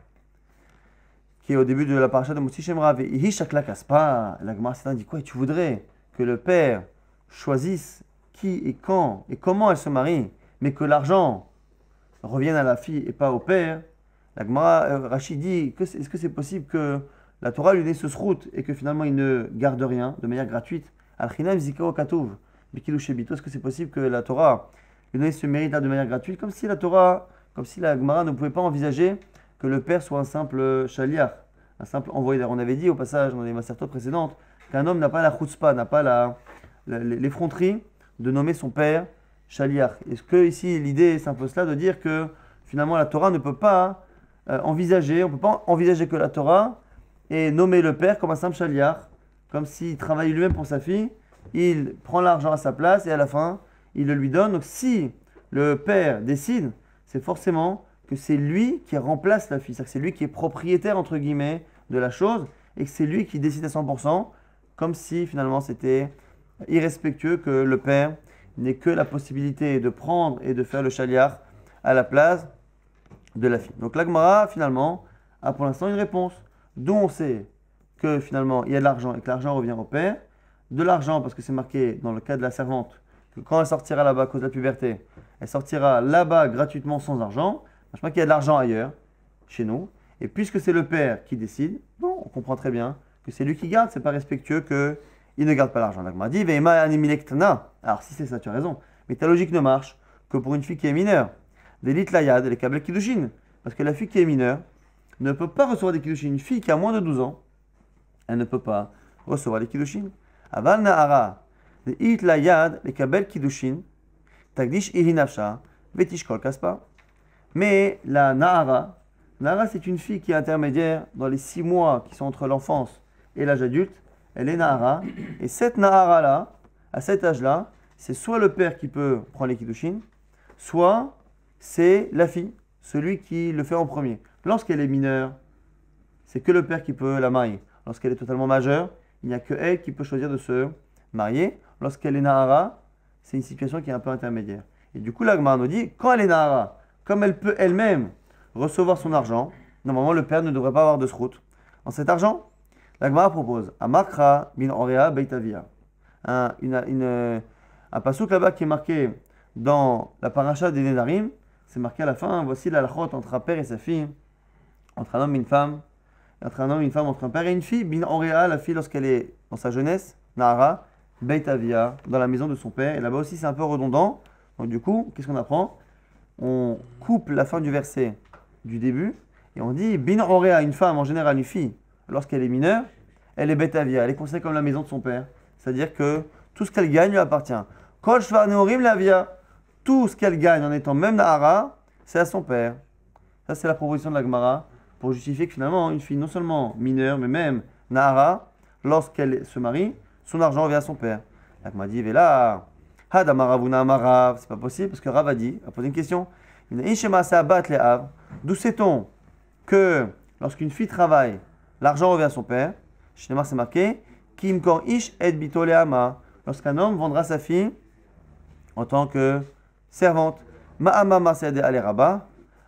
qui est au début de la paracha de Motsi Shem Rav. Et Hishakla Kaspa, la Gemara s'est dit quoi? Et tu voudrais que le père choisisse qui et quand et comment elle se marie, mais que l'argent revienne à la fille et pas au père. La Gemara, Rachid dit, est-ce que c'est possible que la Torah lui donne ce srout et que finalement il ne garde rien de manière gratuite? Al-Chinam Zikao Katouv, Bikilou Shebito, est-ce que c'est possible que la Torah lui donne ce mérite-là de manière gratuite, comme si la Gemara ne pouvait pas envisager que le père soit un simple shaliach, un simple envoyé. On avait dit au passage dans les masertot précédentes qu'un homme n'a pas la chutzpah, n'a pas l'effronterie de nommer son père shaliach. Est-ce que ici l'idée s'impose là de dire que finalement la Torah ne peut pas on ne peut pas envisager que la Torah ait nommé le père comme un simple shaliach, comme s'il travaillait lui-même pour sa fille, il prend l'argent à sa place et à la fin il le lui donne. Donc si le père décide, c'est forcément que c'est lui qui remplace la fille, c'est-à-dire que c'est lui qui est propriétaire entre guillemets de la chose et que c'est lui qui décide à 100%, comme si finalement c'était irrespectueux que le père n'ait que la possibilité de prendre et de faire le shaliach à la place de la fille. Donc la Gemara finalement a pour l'instant une réponse, d'où on sait que finalement il y a de l'argent et que l'argent revient au père, de l'argent parce que c'est marqué dans le cas de la servante que quand elle sortira là-bas à cause de la puberté, elle sortira là-bas gratuitement sans argent. Je crois qu'il y a de l'argent ailleurs, chez nous. Et puisque c'est le père qui décide, bon, on comprend très bien que c'est lui qui garde. C'est pas respectueux qu'il ne garde pas l'argent. La Gemara dit, alors si c'est ça, tu as raison. Mais ta logique ne marche que pour une fille qui est mineure. Des lit layad, les kabel kiddushin. Parce que la fille qui est mineure, ne peut pas recevoir des kiddushin. Une fille qui a moins de 12 ans, elle ne peut pas recevoir les kiddushin. Aval na'ara, de it la yad, les kabel kiddushin, tagdish irinafsha, vetishkol kaspa. Mais la na'ara, c'est une fille qui est intermédiaire dans les 6 mois qui sont entre l'enfance et l'âge adulte. Elle est na'ara. Et cette na'ara-là, à cet âge-là, c'est soit le père qui peut prendre les kiddushin, soit c'est la fille, celui qui le fait en premier. Lorsqu'elle est mineure, c'est que le père qui peut la marier. Lorsqu'elle est totalement majeure, il n'y a que elle qui peut choisir de se marier. Lorsqu'elle est nahara, c'est une situation qui est un peu intermédiaire. Et du coup, la Gemara nous dit, quand elle est nahara, comme elle peut elle-même recevoir son argent, normalement le père ne devrait pas avoir de srout. En cet argent, la Gemara propose Amakra bin Orea Beitavia. Un passouk là-bas qui est marqué dans la paracha des Nedarim, c'est marqué à la fin, voici la halachot entre un père et sa fille, entre un homme et une femme, entre un homme et une femme, entre un père et une fille, bin Orea, la fille lorsqu'elle est dans sa jeunesse, Nahara, Beitavia, dans la maison de son père, et là-bas aussi c'est un peu redondant, donc du coup, qu'est-ce qu'on apprend? On coupe la fin du verset du début, et on dit, bin Orea, une femme, en général une fille, lorsqu'elle est mineure, elle est Beitavia, elle est considérée comme la maison de son père, c'est-à-dire que tout ce qu'elle gagne lui appartient. Kol shvar neorim lavia, tout ce qu'elle gagne en étant même Nahara, c'est à son père. Ça, c'est la proposition de la Gemara pour justifier que finalement, une fille non seulement mineure, mais même Nahara, lorsqu'elle se marie, son argent revient à son père. La Gemara dit, Vela, Hadamarabuna Amarav, c'est pas possible parce que Rav a posé une question. D'où sait-on que lorsqu'une fille travaille, l'argent revient à son père? Chez Neymar, c'est marqué, Kim kor ish et bitoleama, lorsqu'un homme vendra sa fille en tant que servante. Ma'ama masade aleraba,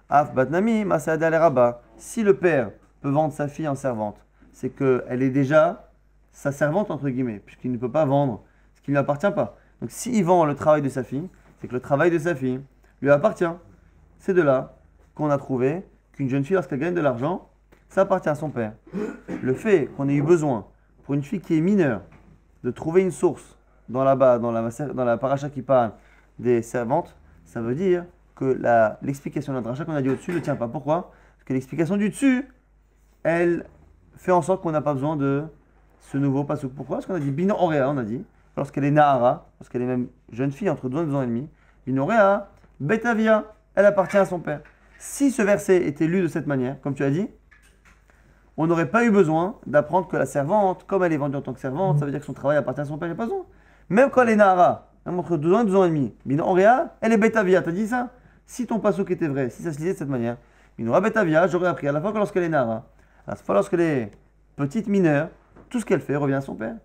af batnami masade aleraba. Si le père peut vendre sa fille en servante, c'est qu'elle est déjà sa servante, entre guillemets, puisqu'il ne peut pas vendre ce qui ne lui appartient pas. Donc s'il vend le travail de sa fille, c'est que le travail de sa fille lui appartient. C'est de là qu'on a trouvé qu'une jeune fille, lorsqu'elle gagne de l'argent, ça appartient à son père. Le fait qu'on ait eu besoin, pour une fille qui est mineure, de trouver une source dans la paracha qui parle des servantes, ça veut dire que l'explication de la paracha qu'on a dit au-dessus ne tient pas. Pourquoi? Parce que l'explication du dessus, elle fait en sorte qu'on n'a pas besoin de ce nouveau passouk. Pourquoi? Parce qu'on a dit Bino Orea, on a dit, lorsqu'elle est Nahara, lorsqu'elle est même jeune fille entre 12 et 2 ans et demi, Bino Orea, Betavia, elle appartient à son père. Si ce verset était lu de cette manière, comme tu as dit, on n'aurait pas eu besoin d'apprendre que la servante, comme elle est vendue en tant que servante, ça veut dire que son travail appartient à son père, il n'y a pas besoin. Même quand elle est Nahara, même entre 12 ans et 2 ans et demi, Bino Orea, elle est Betavia, t'as dit ça? Si ton passouk était vrai, si ça se lisait de cette manière, Bino Orea Betavia, j'aurais appris à la fois que lorsqu'elle est Nahara, à la fois lorsqu'elle est petite mineure, tout ce qu'elle fait revient à son père.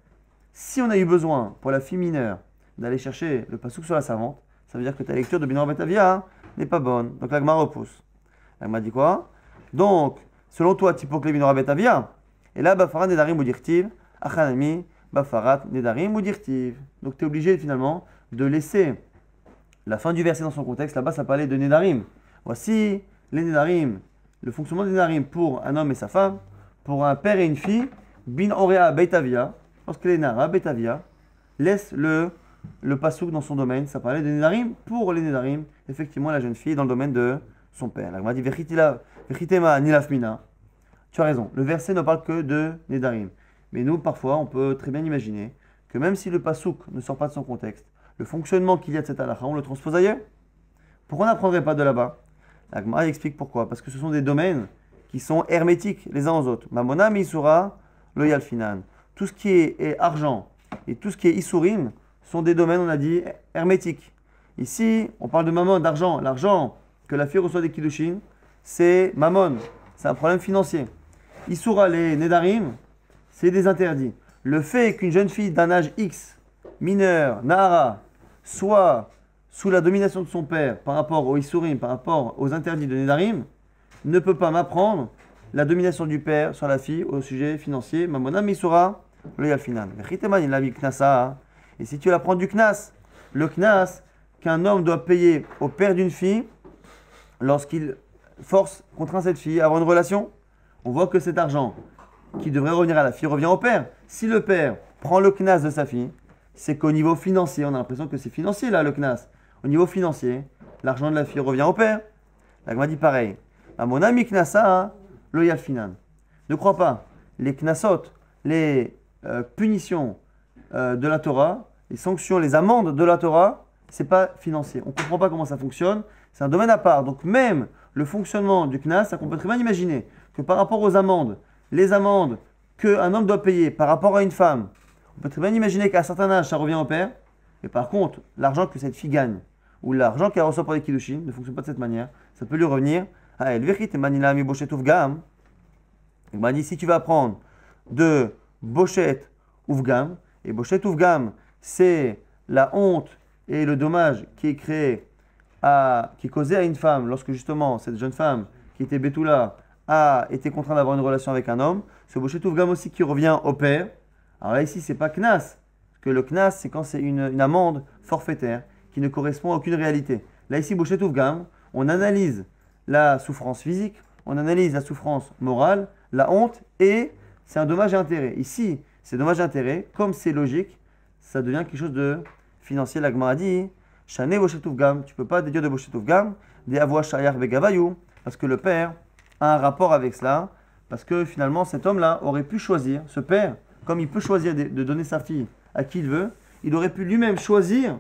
Si on a eu besoin, pour la fille mineure, d'aller chercher le passouk sur la servante, ça veut dire que ta lecture de Bino Orea Betavia n'est pas bonne. Donc la Gemara repousse. La Gemara dit quoi? Donc, selon toi, Tipokle Bino Orea Betavia, et là, Bafarat Nedarim ou Dirtiv, Achanami, Bafarat Nedarim ou Dirtiv. Donc tu es obligé finalement de laisser la fin du verset dans son contexte. Là-bas, ça parlait de Nedarim. Voici les Nedarim, le fonctionnement des Nedarim pour un homme et sa femme, pour un père et une fille, Bin Orea Beitavia, lorsqu'elle est Nahara, Beitavia, laisse le pasouk dans son domaine. Ça parlait de Nedarim pour les Nedarim, effectivement, la jeune fille dans le domaine de son père. La Gemara dit Vechitema Nilafmina. Tu as raison, le verset ne parle que de Nedarim. Mais nous, parfois, on peut très bien imaginer que même si le pasouk ne sort pas de son contexte, le fonctionnement qu'il y a de cette halakha, on le transpose ailleurs. Pourquoi on n'apprendrait pas de là-bas? La Gemara explique pourquoi. Parce que ce sont des domaines qui sont hermétiques les uns aux autres. Mamona misura lo yalfinan. Tout ce qui est argent et tout ce qui est isurim sont des domaines, on a dit, hermétiques. Ici, on parle de mammon, d'argent. L'argent que la fille reçoit des kiddushin, c'est mammon. C'est un problème financier. Isura, les nedarim, c'est des interdits. Le fait qu'une jeune fille d'un âge X, mineure, nahara, soit sous la domination de son père par rapport aux isurim, par rapport aux interdits de nedarim, ne peut pas m'apprendre la domination du père sur la fille au sujet financier. Mamona misura le yalfinan. Et si tu apprends du knas, le knas qu'un homme doit payer au père d'une fille lorsqu'il contraint cette fille à avoir une relation, on voit que cet argent qui devrait revenir à la fille revient au père. Si le père prend le knas de sa fille, c'est qu'au niveau financier, on a l'impression que c'est financier là le knas. Au niveau financier, l'argent de la fille revient au père. La Gemara dit pareil. Mon ami knasa, lo yalfinan. Ne crois pas. Les knasot, les punitions de la Torah, les sanctions, les amendes de la Torah, c'est pas financier. On ne comprend pas comment ça fonctionne. C'est un domaine à part. Donc même le fonctionnement du knas, ça qu'on peut très bien imaginer que par rapport aux amendes, les amendes qu'un homme doit payer par rapport à une femme, on peut très bien imaginer qu'à un certain âge, ça revient au père. Et par contre, l'argent que cette fille gagne, ou l'argent qu'elle reçoit pour les kiddushin, ne fonctionne pas de cette manière. Ça peut lui revenir à elle. Il m'a dit, si tu vas prendre de Bochet Ouvgam, et Bochet Ouvgam, c'est la honte et le dommage qui est qui est causé à une femme lorsque justement cette jeune femme qui était Betula a été contrainte d'avoir une relation avec un homme. Ce Bochet Ouvgam aussi qui revient au père. Alors là ici, c'est pas Knas, que le Knas, c'est quand c'est une amende forfaitaire qui ne correspond à aucune réalité. Là ici, Bochet Ouvgam, on analyse la souffrance physique, on analyse la souffrance morale, la honte, et c'est un dommage et intérêt. Ici, c'est dommage et intérêt, comme c'est logique, ça devient quelque chose de financier. La Gemara dit, Shane Bochet Ouvgam, tu ne peux pas déduire de Bochet Ouvgam, des Avoa Shayar Begavayou, parce que le père a un rapport avec cela, parce que finalement cet homme-là aurait pu choisir, ce père, comme il peut choisir de donner sa fille à qui il veut, il aurait pu lui-même choisir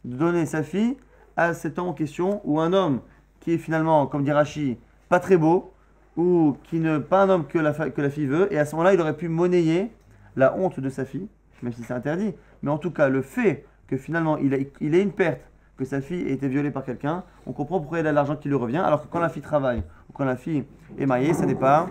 de donner sa fille à cet homme en question, ou un homme qui est finalement, comme dit Rashi, pas très beau, ou qui n'est pas un homme que la fille veut, et à ce moment-là, il aurait pu monnayer la honte de sa fille, même si c'est interdit. Mais en tout cas, le fait que finalement, il ait une perte, que sa fille ait été violée par quelqu'un, on comprend pourquoi il a l'argent qui lui revient, alors que quand la fille travaille, ou quand la fille est mariée, ce n'est pas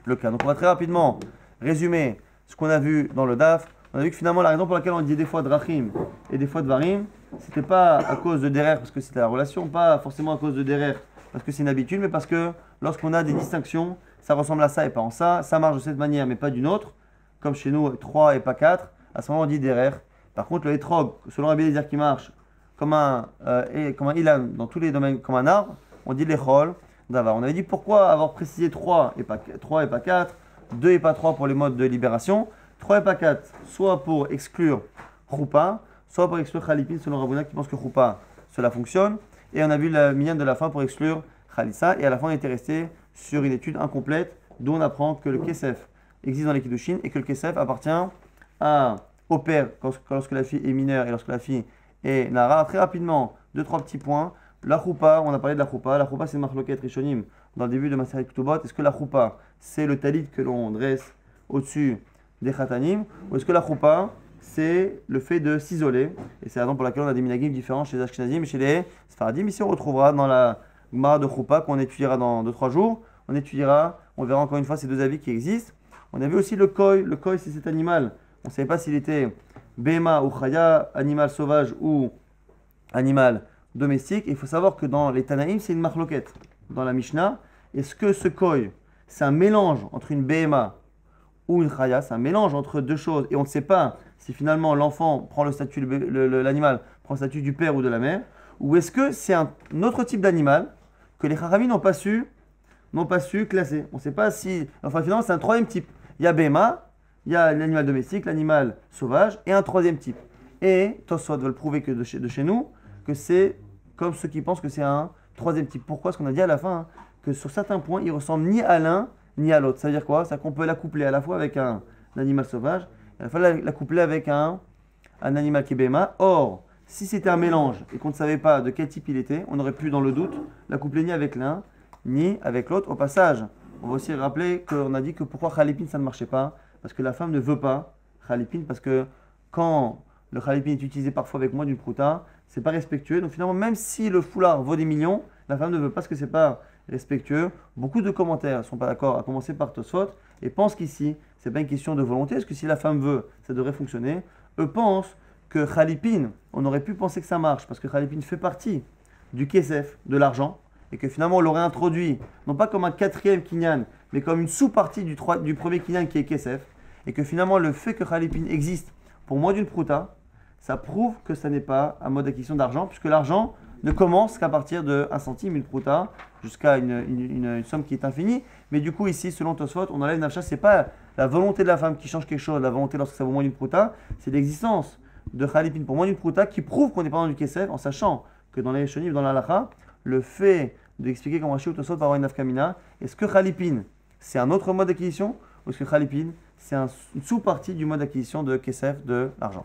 le cas. Donc on va très rapidement résumer ce qu'on a vu dans le DAF. On a vu que finalement, la raison pour laquelle on dit des fois Drachim et des fois Dvarim, c'était pas à cause de Derer, parce que c'était la relation, pas forcément à cause de Derer, parce que c'est une habitude, mais parce que lorsqu'on a des distinctions, ça ressemble à ça et pas en ça, ça marche de cette manière, mais pas d'une autre, comme chez nous, 3 et pas 4, à ce moment on dit Derer. Par contre, le Etrog, selon Rabbi Eliezer qui marche comme un ilan dans tous les domaines, comme un arbre, on dit l'Echol d'Avar. On avait dit pourquoi avoir précisé 3 et pas 4, 2 et pas 3 pour les modes de libération, 3 et pas 4, soit pour exclure Choupa, soit pour exclure Khalipin, selon Rabouna qui pense que Choupa, cela fonctionne. Et on a vu la minyan de la fin pour exclure Khalissa. Et à la fin, on était resté sur une étude incomplète d'où on apprend que le Kesef existe dans les Kiddushin et que le Kesef appartient au père lorsque la fille est mineure et lorsque la fille est Nara. Très rapidement, 2-3 petits points. La Choupa, on a parlé de la Choupa. La Choupa, c'est Marloket Rishonim dans le début de Maseret Ketubot. Est-ce que la Choupa, c'est le talit que l'on dresse au-dessus des Khatanim, ou est-ce que la Choupa, c'est le fait de s'isoler? Et c'est la raison pour laquelle on a des minagim différents chez les Ashkenazim et chez les Sfaradim. Ici, on retrouvera dans la Gemara de Choupa qu'on étudiera dans 2-3 jours. On verra encore une fois ces deux avis qui existent. On a vu aussi le koi. Le koi, c'est cet animal. On ne savait pas s'il était Bema ou Chaya, animal sauvage ou animal domestique. Et il faut savoir que dans les Tanaïm, c'est une marloquette. Dans la Mishnah, est-ce que ce koi, c'est un mélange entre une Bema ou une Chaya, c'est un mélange entre deux choses, et on ne sait pas si finalement l'enfant prend le statut, l'animal prend le statut du père ou de la mère, ou est-ce que c'est un autre type d'animal que les Chachamim n'ont pas su classer. On ne sait pas si... Enfin finalement c'est un troisième type. Il y a Bema, il y a l'animal domestique, l'animal sauvage, et un troisième type. Et Tosfot veulent prouver que de chez nous, que c'est comme ceux qui pensent que c'est un troisième type. Pourquoi? Parce qu'on a dit à la fin que sur certains points, il ressemble ni à l'un ni à l'autre. Ça veut dire quoi? C'est qu'on peut l'accoupler à la fois avec un animal sauvage, et à la fois l'accoupler avec un animal qui est Bema. Or, si c'était un mélange et qu'on ne savait pas de quel type il était, on aurait pu, dans le doute, l'accoupler ni avec l'un ni avec l'autre. Au passage, on va aussi rappeler qu'on a dit que pourquoi Khalipin ça ne marchait pas, parce que la femme ne veut pas Khalipin, parce que quand le Khalipin est utilisé parfois avec moins d'une prouta, c'est pas respectueux. Donc finalement, même si le foulard vaut des millions, la femme ne veut pas parce que c'est pas respectueux. Beaucoup de commentaires ne sont pas d'accord, à commencer par Tosfot, et pensent qu'ici, ce n'est pas une question de volonté, parce que si la femme veut, ça devrait fonctionner. Eux pensent que Khalipin, on aurait pu penser que ça marche, parce que Khalipin fait partie du Kesef, de l'argent, et que finalement on l'aurait introduit, non pas comme un quatrième Kinyan, mais comme une sous-partie du premier Kinyan qui est Kesef, et que finalement le fait que Khalipin existe pour moins d'une prouta, ça prouve que ça n'est pas un mode d'acquisition d'argent, puisque l'argent ne commence qu'à partir de 1 centime, une prouta, jusqu'à une somme qui est infinie. Mais du coup, ici, selon Tosfot, on enlève nafsha, ce n'est pas la volonté de la femme qui change quelque chose, la volonté lorsque ça vaut moins d'une prouta, c'est l'existence de Khalipin pour moins d'une prouta qui prouve qu'on n'est pas dans du Kesef, en sachant que dans les Shoniv, dans la Halacha, le fait d'expliquer comment Rashi ou Tosfot va avoir une nafkamina, est-ce que Khalipin, c'est un autre mode d'acquisition ou est-ce que Khalipin, c'est une sous-partie du mode d'acquisition de Kesef, de l'argent?